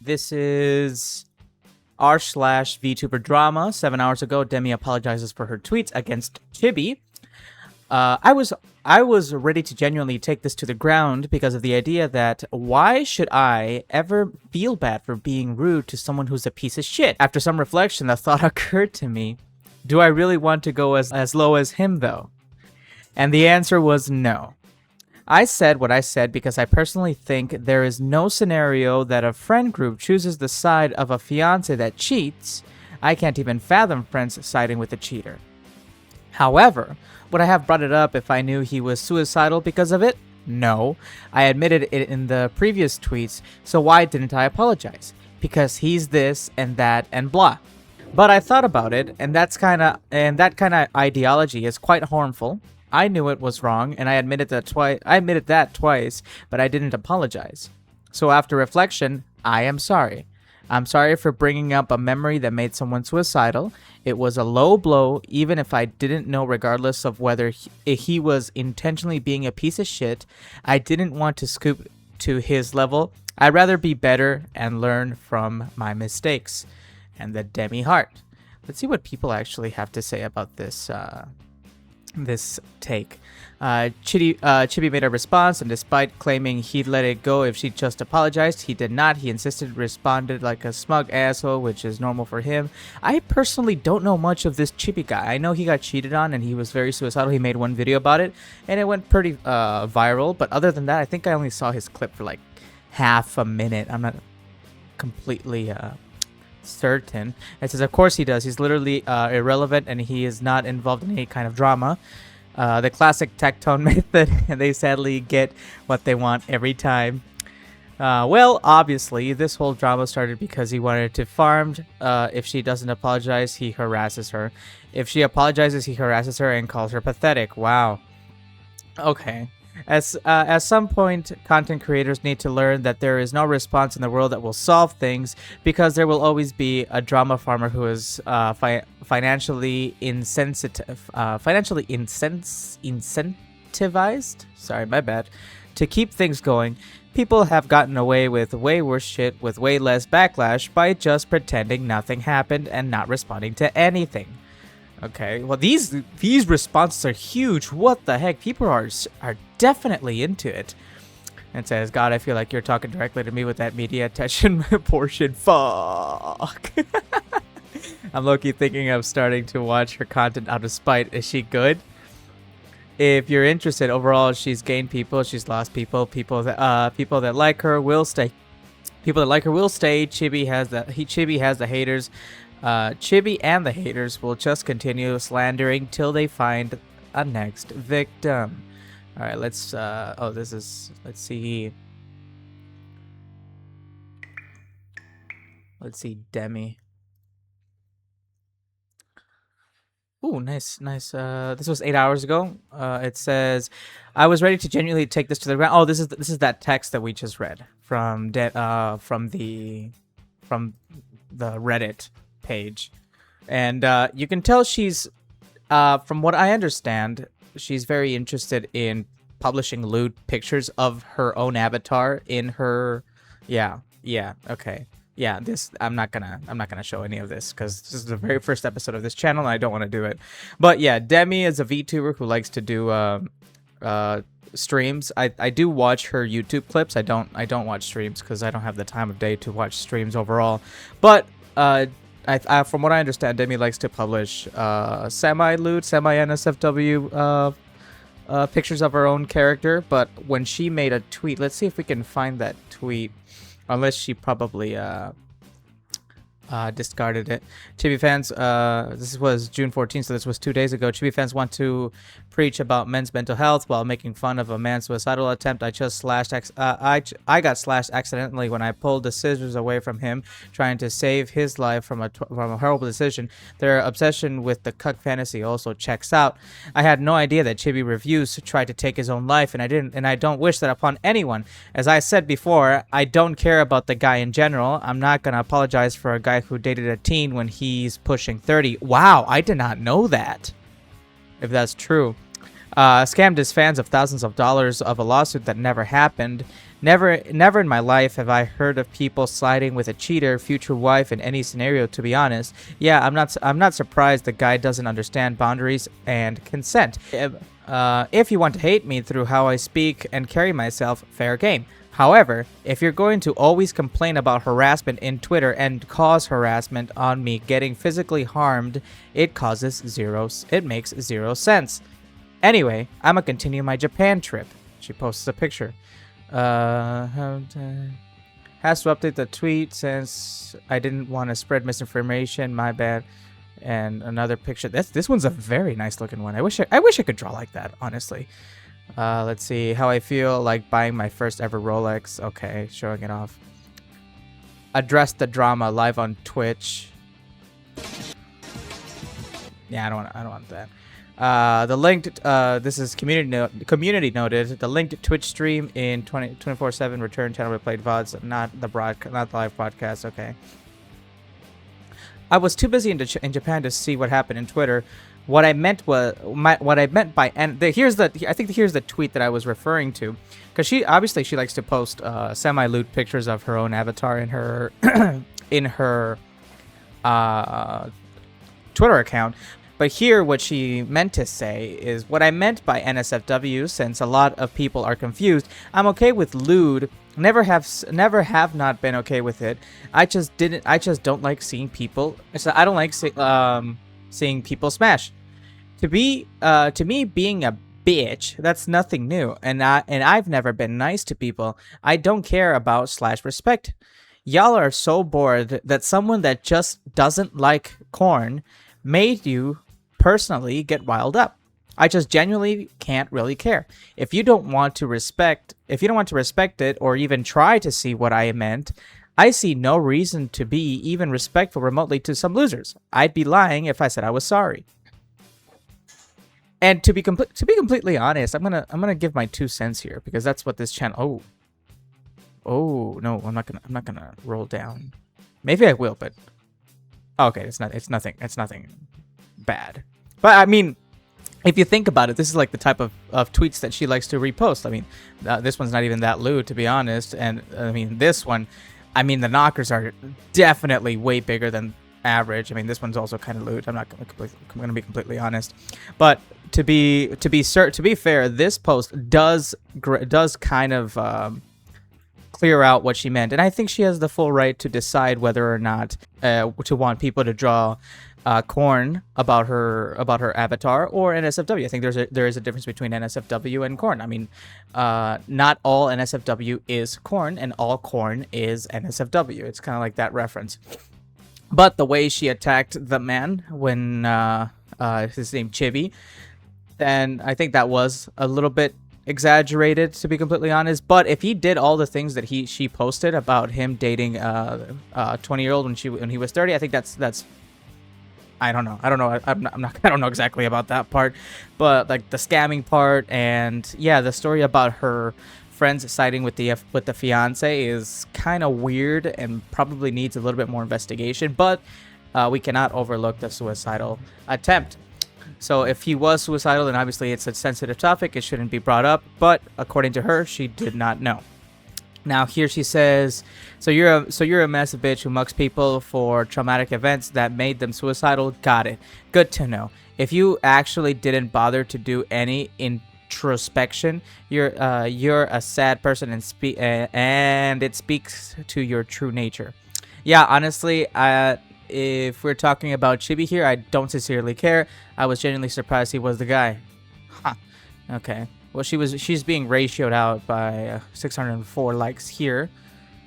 This is r/VTuber drama. 7 hours ago, Deme apologizes for her tweets against Chibi. I was ready to genuinely take this to the ground because of the idea that why should I ever feel bad for being rude to someone who's a piece of shit? After some reflection, the thought occurred to me, do I really want to go as low as him though? And the answer was no. I said what I said because I personally think there is no scenario that a friend group chooses the side of a fiance that cheats. I can't even fathom friends siding with a cheater. However, would I have brought it up if I knew he was suicidal because of it? No. I admitted it in the previous tweets, so why didn't I apologize? Because he's this and that and blah. But I thought about it, and that kind of ideology is quite harmful. I knew it was wrong, and I admitted that twice, but I didn't apologize. So after reflection, I am sorry. I'm sorry for bringing up a memory that made someone suicidal. It was a low blow, even if I didn't know, regardless of whether he was intentionally being a piece of shit. I didn't want to scoop to his level. I'd rather be better and learn from my mistakes. And the Deme heart. Let's see what people actually have to say about this this take. Chibi made a response, and despite claiming he'd let it go if she just apologized, he did not. He insisted, responded like a smug asshole, which is normal for him. I personally don't know much of this Chibi guy. I know he got cheated on and he was very suicidal. He made one video about it and it went pretty viral, but other than that, I think I only saw his clip for like half a minute. I'm not completely certain. It says, of course he does. He's literally irrelevant and he is not involved in any kind of drama. The classic tectone method, and they sadly get what they want every time. Well, obviously, this whole drama started because he wanted to farm. If she doesn't apologize, he harasses her. If she apologizes, he harasses her and calls her pathetic. Wow. Okay. At some point, content creators need to learn that there is no response in the world that will solve things, because there will always be a drama farmer who is financially incentivized. Sorry, my bad. To keep things going, people have gotten away with way worse shit with way less backlash by just pretending nothing happened and not responding to anything. Okay, well these responses are huge. What the heck? People are definitely into it. It says, God, I feel like you're talking directly to me with that media attention portion. Fuck. I'm low-key thinking of starting to watch her content out of spite. Is she good? If you're interested, overall, she's gained people, she's lost people. People that like her will stay. People that like her will stay. Chibi has the haters. Chibi and the haters will just continue slandering till they find a next victim. All right, let's see. Let's see Deme. Ooh, nice. This was 8 hours ago. It says, I was ready to genuinely take this to the ground. Oh, this is that text that we just read from the Reddit page, and you can tell she's from what I understand, she's very interested in publishing lewd pictures of her own avatar in her okay. Yeah, this I'm not gonna show any of this because this is the very first episode of this channel and I don't want to do it. But yeah, Deme is a VTuber who likes to do streams. I do watch her YouTube clips. I don't watch streams because I don't have the time of day to watch streams overall. But from what I understand, Deme likes to publish semi-lewd, semi-NSFW pictures of her own character. But when she made a tweet, let's see if we can find that tweet. Unless she probably discarded it. Chibi fans, this was June 14th, so this was 2 days ago. Chibi fans want to preach about men's mental health while making fun of a man's suicidal attempt. I got slashed accidentally when I pulled the scissors away from him, trying to save his life from a horrible decision. Their obsession with the cuck fantasy also checks out. I had no idea that Chibi reviews tried to take his own life, and I don't wish that upon anyone. As I said before, I don't care about the guy in general. I'm not gonna apologize for a guy who dated a teen when he's pushing 30. Wow, I did not know that. If that's true. Scammed his fans of thousands of dollars of a lawsuit that never happened. Never in my life have I heard of people sliding with a cheater, future wife in any scenario, to be honest. Yeah, I'm not surprised the guy doesn't understand boundaries and consent. If you want to hate me through how I speak and carry myself, fair game. However, if you're going to always complain about harassment in Twitter and cause harassment on me getting physically harmed, it makes zero sense. Anyway, I'ma continue my Japan trip. She posts a picture. Has to update the tweet since I didn't want to spread misinformation. My bad. And another picture. This one's a very nice looking one. I wish I could draw like that, honestly. Let's see how I feel like buying my first ever Rolex. Okay, showing it off. Address the drama live on Twitch. Yeah, I don't want that. The linked this is community noted. The linked Twitch stream in 24/7 return channel replayed VODs, not the live podcast. Okay. I was too busy in Japan to see what happened in Twitter. What I meant by here's the tweet that I was referring to, because she likes to post semi-lewd pictures of her own avatar in her in her Twitter account. But here, what she meant to say is what I meant by NSFW, since a lot of people are confused. I'm okay with lewd. Never have not been okay with it. I just don't like seeing people. I don't like seeing people smash. To me, being a bitch, that's nothing new. And I've never been nice to people. I don't care about /respect. Y'all are so bored that someone that just doesn't like corn made you personally get riled up. I just genuinely can't really care. If you don't want to respect it or even try to see what I meant, I see no reason to be even respectful remotely to some losers. I'd be lying if I said I was sorry. And to be completely honest, I'm gonna give my 2 cents here, because that's what this channel. Oh no, I'm not gonna roll down. Maybe I will, but okay, it's nothing bad. But I mean, if you think about it, this is like the type of tweets that she likes to repost. I mean, this one's not even that lewd, to be honest. And I mean, this one, I mean, the knockers are definitely way bigger than average. I mean, this one's also kind of lewd. I'm going to be completely honest. But to be fair, this post does kind of clear out what she meant, and I think she has the full right to decide whether or not to want people to draw corn about her avatar or NSFW. I think there is a difference between NSFW and corn. I mean, not all NSFW is corn, and all corn is NSFW. It's kind of like that reference. But the way she attacked the man when his name Chibi, then I think that was a little bit exaggerated, to be completely honest. But if he did all the things that she posted about him dating a 20-year-old when he was 30, I think that's I don't know. I don't know exactly about that part, but like the scamming part, and yeah, the story about her friends siding with the fiance is kind of weird and probably needs a little bit more investigation. But we cannot overlook the suicidal attempt. So if he was suicidal, then obviously it's a sensitive topic. It shouldn't be brought up. But according to her, she did not know. Now here she says, so you're a massive bitch who mucks people for traumatic events that made them suicidal. Got it. Good to know. If you actually didn't bother to do any introspection, you're a sad person, and it speaks to your true nature. Yeah, honestly, if we're talking about Chibi here, I don't sincerely care. I was genuinely surprised he was the guy. Huh. Okay. Well, she's being ratioed out by 604 likes here,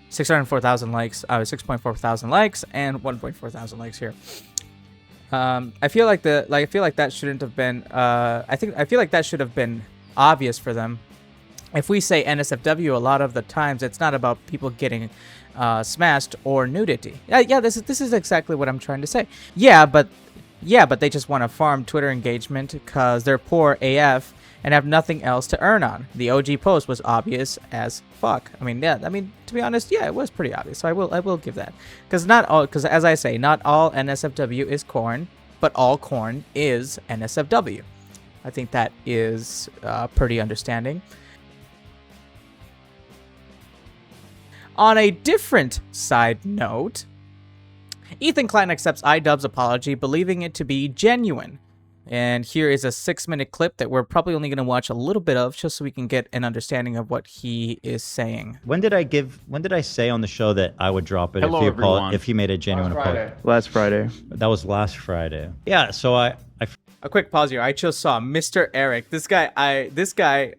604,000 likes, 6.4 thousand likes, and 1.4 thousand likes here. I feel like that shouldn't have been. I feel like that should have been obvious for them. If we say NSFW, a lot of the times it's not about people getting smashed or nudity. Yeah, this is exactly what I'm trying to say. Yeah, but they just want to farm Twitter engagement because they're poor AF and have nothing else to earn on. The OG post was obvious as fuck. I mean, to be honest, yeah, it was pretty obvious. So I will give that. Because as I say, not all NSFW is corn, but all corn is NSFW. I think that is pretty understanding. On a different side note, Ethan Klein accepts iDubbbz's apology, believing it to be genuine. And here is a 6-minute clip that we're probably only going to watch a little bit of, just so we can get an understanding of what he is saying. When did I say on the show that I would drop it if he made a genuine apology? Last Friday. That was last Friday. Yeah, so I A quick pause here. I just saw Mr. Eric. This guy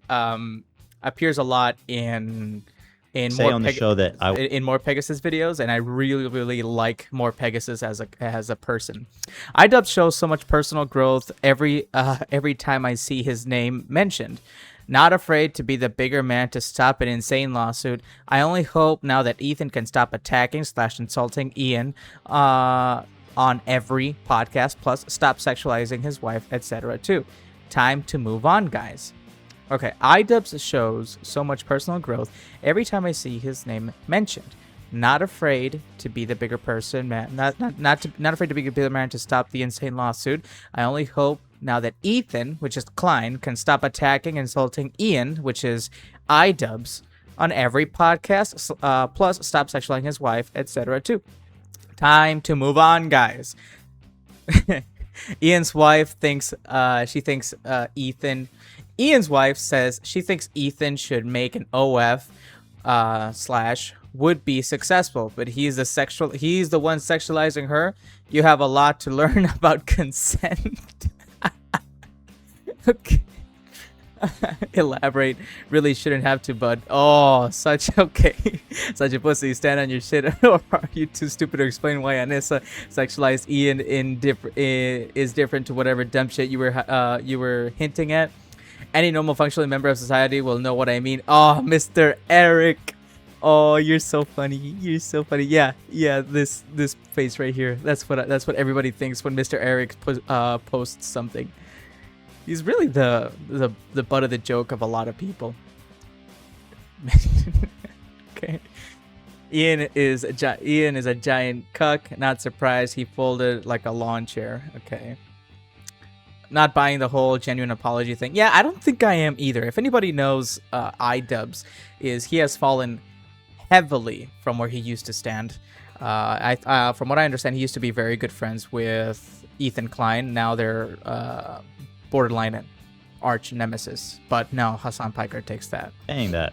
appears a lot in say on the show that in more Pegasus videos, and I really like more Pegasus as a person. iDubbbz shows so much personal growth every time I see his name mentioned. Not afraid to be the bigger man to stop an insane lawsuit. I only hope now that Ethan can stop attacking/insulting Ian on every podcast, plus stop sexualizing his wife, etc. too. Time to move on, guys. Okay, iDubbbz shows so much personal growth every time I see his name mentioned. Not afraid to be the bigger person, man. Not afraid to be the bigger man to stop the insane lawsuit. I only hope now that Ethan, which is Klein, can stop attacking, insulting Ian, which is iDubbbz, on every podcast. Plus, stop sexualizing his wife, etc. too. Time to move on, guys. Ian's wife thinks Ethan. Ian's wife says she thinks Ethan should make an OF / would be successful, but he's the one sexualizing her. You have a lot to learn about consent. Okay. Elaborate. Really shouldn't have to, bud. Oh, such a pussy. Stand on your shit. Or are you too stupid to explain why Anissa sexualized Ian is different to whatever dumb shit you were hinting at? Any normal functioning member of society will know what I mean. Oh, Mr. Eric. Oh, you're so funny. You're so funny. Yeah. This face right here. That's what everybody thinks when Mr. Eric posts something. He's really the butt of the joke of a lot of people. Okay. Ian is a giant cuck. Not surprised. He folded like a lawn chair. Okay. Not buying the whole genuine apology thing. Yeah, I don't think I am either. If anybody knows iDubbbz, he has fallen heavily from where he used to stand. From what I understand, he used to be very good friends with Ethan Klein. Now they're borderline arch nemesis. But no, Hassan Piker takes that. Saying that.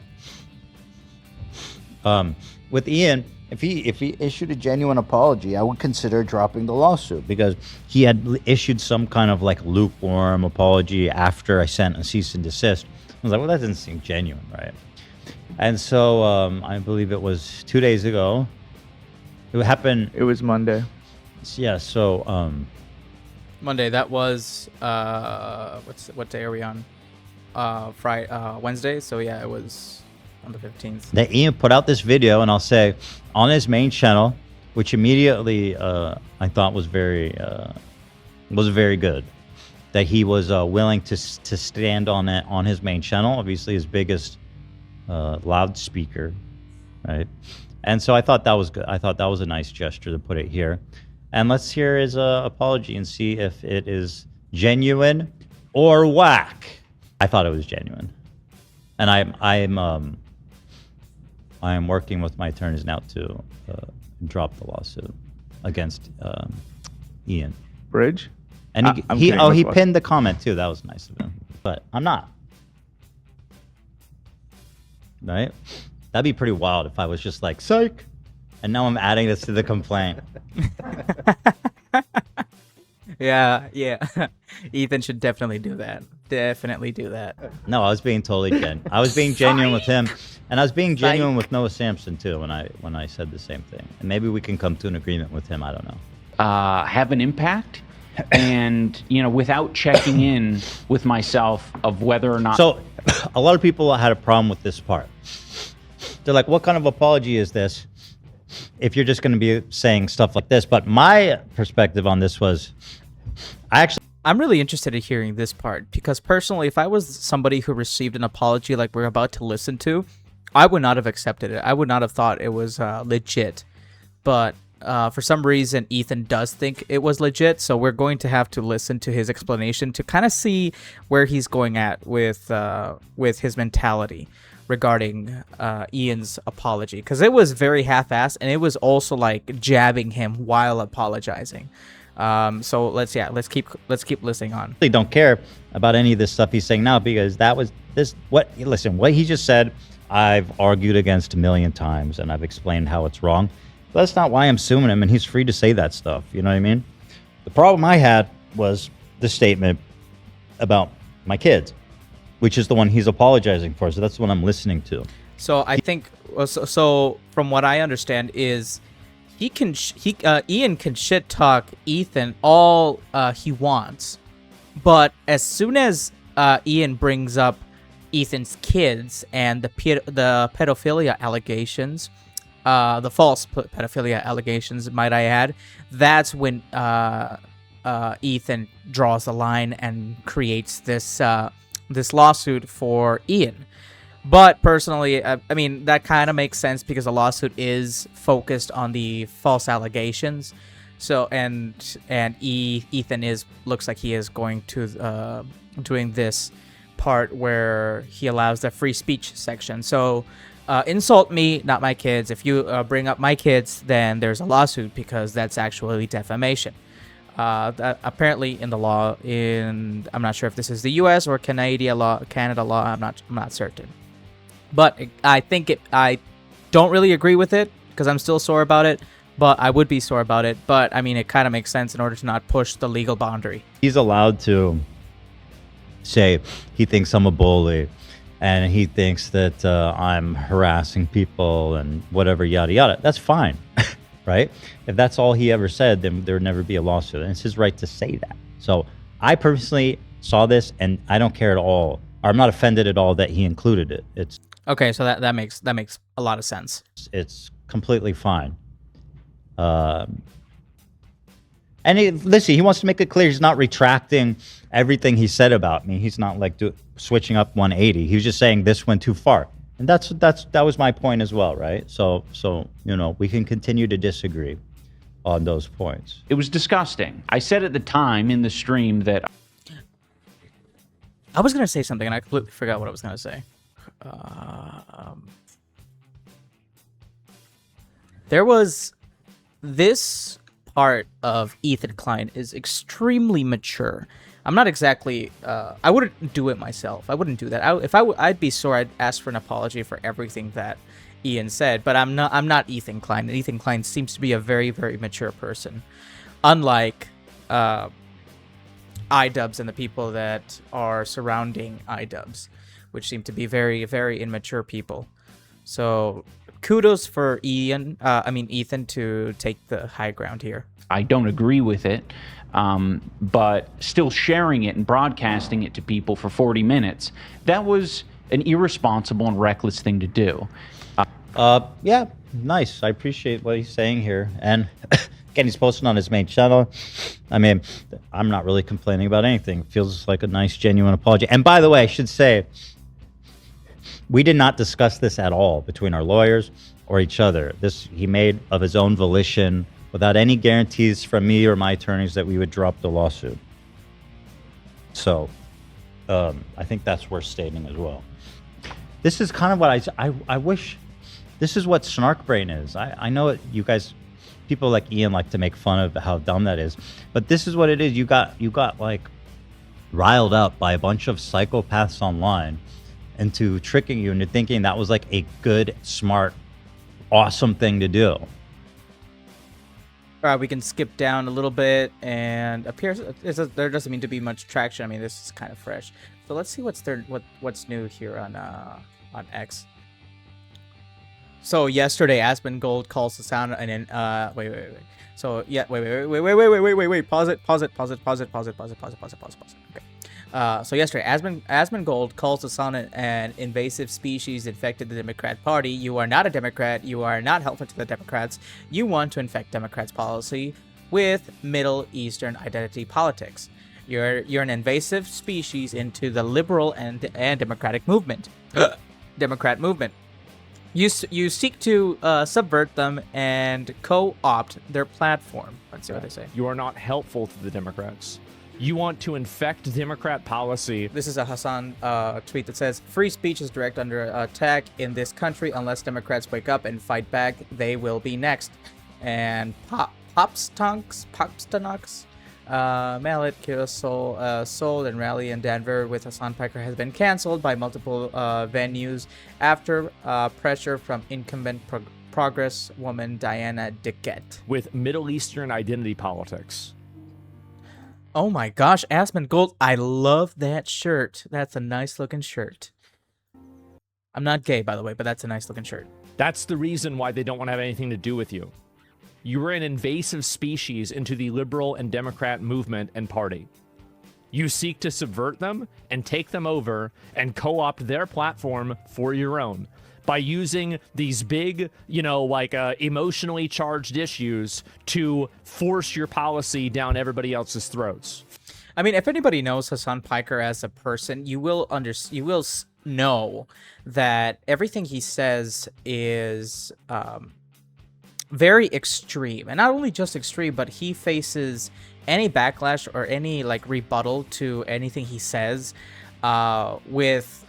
With Ian, if he issued a genuine apology, I would consider dropping the lawsuit, because he had issued some kind of like lukewarm apology after I sent a cease and desist. I was like, well, that doesn't seem genuine, right? And so I believe it was 2 days ago. It happened. It was Monday. Yeah. So Monday. That was what day are we on? Friday, Wednesday. So yeah, it was on the 15th. That Ian put out this video, and I'll say on his main channel, which immediately I thought was very good. That he was willing to stand on it on his main channel, obviously his biggest loudspeaker, right? And so I thought that was good. I thought that was a nice gesture to put it here. And let's hear his apology and see if it is genuine or whack. I thought it was genuine, and I am working with my attorneys now to drop the lawsuit against Ian Bridge. And he pinned the comment too. That was nice of him. But I'm not. Right? That'd be pretty wild if I was just like, psych, and now I'm adding this to the complaint. Yeah. Ethan should definitely do that. Definitely do that. No, I was being totally genuine. I was being genuine with him, and I was being genuine with Noah Sampson too when I said the same thing. And maybe we can come to an agreement with him. I don't know. Have an impact, and without checking in with myself of whether or not. So, a lot of people had a problem with this part. They're like, "What kind of apology is this? If you're just going to be saying stuff like this?" But my perspective on this was, I'm really interested in hearing this part, because personally, if I was somebody who received an apology like we're about to listen to, I would not have accepted it. I would not have thought it was legit. But for some reason Ethan does think it was legit, so we're going to have to listen to his explanation to kind of see where he's going at with his mentality regarding Ian's apology, because it was very half-assed and it was also like jabbing him while apologizing. So let's keep listening on. Really don't care about any of this stuff he's saying now, because what he just said I've argued against a million times, and I've explained how it's wrong. But that's not why I'm suing him, and he's free to say that stuff. You know what I mean? The problem I had was the statement about my kids, which is the one he's apologizing for. So that's the one I'm listening to. So I think, so from what I understand is Ian can shit talk Ethan all he wants, but as soon as Ian brings up Ethan's kids and the pedophilia allegations, the false pedophilia allegations, might I add, that's when Ethan draws the line and creates this lawsuit for Ian. But personally, I mean, that kind of makes sense because the lawsuit is focused on the false allegations. So and Ethan looks like he is going to doing this part where he allows the free speech section. So insult me, not my kids. If you bring up my kids, then there's a lawsuit because that's actually defamation. That apparently in the law, I'm not sure if this is the U.S. or Canada law. I'm not certain. But I don't really agree with it because I'm still sore about it. But I would be sore about it. But I mean, it kind of makes sense in order to not push the legal boundary. He's allowed to say he thinks I'm a bully, and he thinks that I'm harassing people and whatever, yada yada. That's fine, right? If that's all he ever said, then there would never be a lawsuit, and it's his right to say that. So I personally saw this, and I don't care at all. I'm not offended at all that he included it. It's okay. So that makes a lot of sense. It's completely fine. And listen, he wants to make it clear he's not retracting everything he said about me. He's not like switching up 180. He was just saying this went too far, and that was my point as well, right? So we can continue to disagree on those points. It was disgusting. I said at the time in the stream that I was gonna say something and I completely forgot what I was gonna say. There was this part of Ethan Klein is extremely mature. I'm not exactly. I wouldn't do it myself. I wouldn't do that. I'd be sore. I'd ask for an apology for everything that Ian said. But I'm not Ethan Klein. And Ethan Klein seems to be a very, very mature person, unlike iDubbbz and the people that are surrounding iDubbbz, which seem to be very, very immature people. So kudos for Ethan to take the high ground here. I don't agree with it, but still sharing it and broadcasting it to people for 40 minutes, that was an irresponsible and reckless thing to do. Yeah, nice. I appreciate what he's saying here. And again, he's posting on his main channel. I mean, I'm not really complaining about anything. It feels like a nice, genuine apology. And by the way, I should say, we did not discuss this at all between our lawyers or each other. This he made of his own volition, without any guarantees from me or my attorneys that we would drop the lawsuit. So I think that's worth stating as well. This is kind of what I wish. This is what snark brain is. I know it, you guys, people like Ian like to make fun of how dumb that is, but this is what it is. You got like riled up by a bunch of psychopaths online into tricking you into thinking that was like a good, smart, awesome thing to do. All right, we can skip down a little bit, and appears there doesn't mean to be much traction. I mean, this is kind of fresh. So let's see what's new here on X. So yesterday, Asmongold calls the sound, and then wait. So yeah, wait. Pause it. Okay. So yesterday, Asmongold calls the sun an invasive species infected the Democrat Party. You are not a Democrat. You are not helpful to the Democrats. You want to infect Democrats' policy with Middle Eastern identity politics. You're an invasive species into the liberal and democratic movement. Democrat movement. You seek to subvert them and co-opt their platform. Let's see what they say. You are not helpful to the Democrats. You want to infect Democrat policy. This is a Hassan tweet that says, "Free speech is direct under attack in this country. Unless Democrats wake up and fight back, they will be next." And Popstonks, Mallet, Soul, and Rally in Denver with Hassan Piker has been canceled by multiple venues after pressure from incumbent Progress woman Diana Dickett. With Middle Eastern identity politics. Oh my gosh, Asmongold, I love that shirt. That's a nice looking shirt. I'm not gay, by the way, but that's a nice looking shirt. That's the reason why they don't want to have anything to do with you. You are an invasive species into the liberal and Democrat movement and party. You seek to subvert them and take them over and co-opt their platform for your own by using these big, emotionally charged issues to force your policy down everybody else's throats. I mean, if anybody knows Hassan Piker as a person, you will know that everything he says is very extreme, and not only just extreme, but he faces any backlash or any rebuttal to anything he says with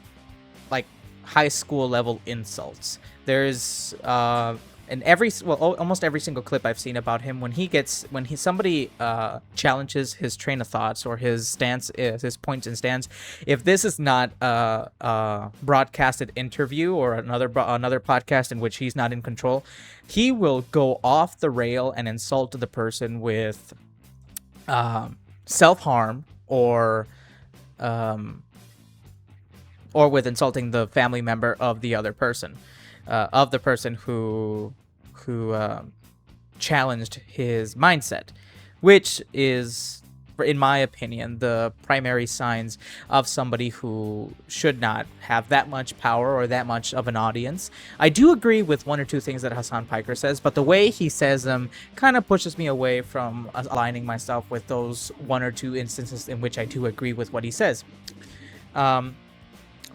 high school level insults. There's almost every single clip I've seen about him, when somebody challenges his train of thoughts or his stance, his points and stance, if this is not a broadcasted interview or another podcast in which he's not in control, he will go off the rail and insult the person with self-harm or with insulting the family member of the other person, of the person who challenged his mindset, which is, in my opinion, the primary signs of somebody who should not have that much power or that much of an audience. I do agree with one or two things that Hassan Piker says, but the way he says them kind of pushes me away from aligning myself with those one or two instances in which I do agree with what he says.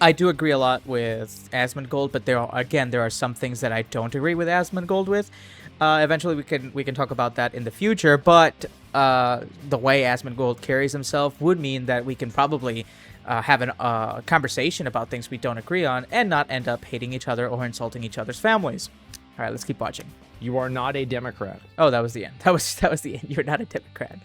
I do agree a lot with Asmongold, but there are some things that I don't agree with Asmongold with. Eventually, we can talk about that in the future. But the way Asmongold carries himself would mean that we can probably have a conversation about things we don't agree on and not end up hating each other or insulting each other's families. All right, let's keep watching. You are not a Democrat. Oh, that was the end. That was the end. You're not a Democrat.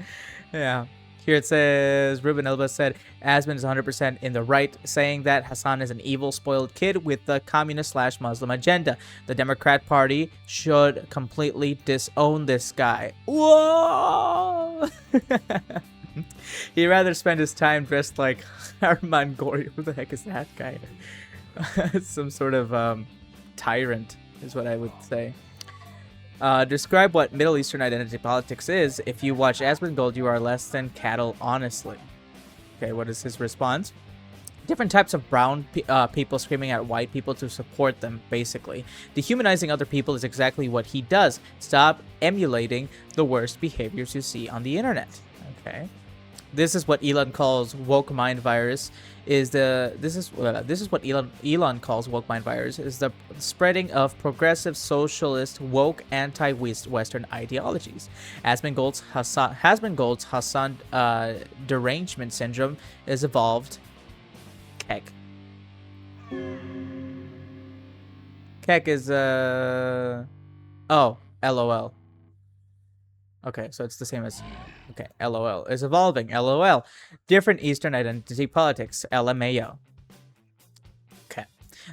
Yeah. Here it says, Ruben Elba said, Asmon is 100% in the right, saying that Hassan is an evil, spoiled kid with the communist/Muslim agenda. The Democrat Party should completely disown this guy. Whoa! He'd rather spend his time dressed like Arman Gori. Who the heck is that guy? Some sort of tyrant is what I would say. Describe what Middle Eastern identity politics is. If you watch Asmongold, you are less than cattle, honestly. Okay, what is his response? Different types of brown people screaming at white people to support them, basically. Dehumanizing other people is exactly what he does. Stop emulating the worst behaviors you see on the internet. Okay. This is what Elon calls woke mind virus. This is what Elon calls woke mind virus, is the spreading of progressive, socialist, woke, anti-Western ideologies. Asmongold's Hassan derangement syndrome is evolved. Keck is LOL. Okay, so it's the same as... Okay, LOL is evolving. LOL. Different Eastern identity politics. LMAO. Okay.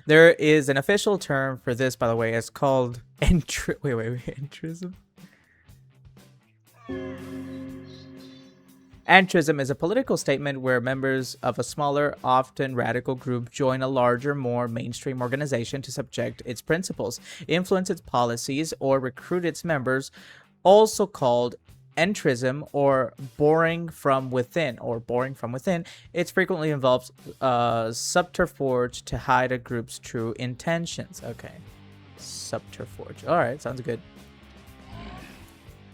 There is an official term for this, by the way. It's called entrism. Entrism is a political statement where members of a smaller, often radical group join a larger, more mainstream organization to subject its principles, influence its policies, or recruit its members, also called entrism or boring from within. It frequently involves subterfuge to hide a group's true intentions. Okay. Subterfuge. All right, sounds good.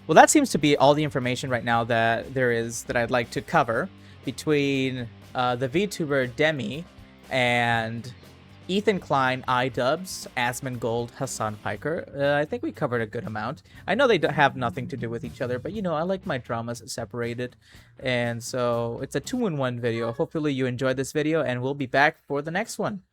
Well, that seems to be all the information right now that there is that I'd like to cover between the VTuber Deme and Ethan Klein, iDubbbz, Asmon Gold, Hassan Piker. I think we covered a good amount. I know they have nothing to do with each other, but you know, I like my dramas separated. And so it's a 2-in-1 video. Hopefully you enjoyed this video, and we'll be back for the next one.